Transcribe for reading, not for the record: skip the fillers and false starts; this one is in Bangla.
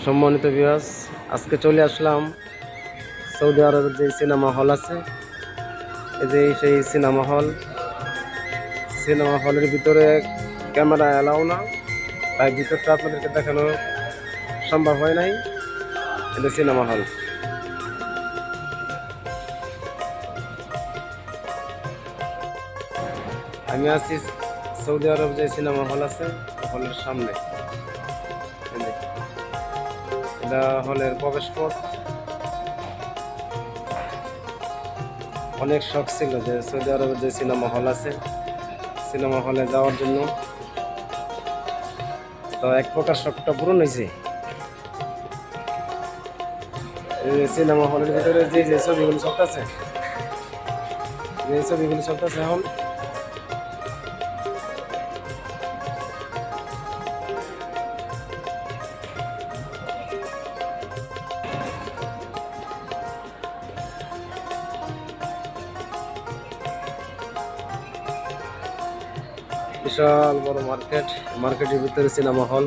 সম্মানিত ভিউয়ার্স, আজকে চলে আসলাম সৌদি আরবের যে সিনেমা হল আছে, এই যে সেই সিনেমা হলের ভিতরে ক্যামেরা এলাও না, তাই ভিতরটা আপনাদেরকে দেখানো সম্ভব হয় নাই। এটা সিনেমা হল। আমি আছি সৌদি আরব যে সিনেমা হল আছে হলের সামনে। এটা হলের প্রবেশ পথ। অনেক শখ ছিল যে সৌদি আরবের যে সিনেমা হল আছে, সিনেমা হলে যাওয়ার জন্য। তো এক প্রকার শখটা পূরণ হয়েছে। এই সিনেমা হলের ভিতরে যে যে ছবিগুলো চলতেছে, এখন বিশাল বড় মার্কেটের ভিতরে সিনেমা হল।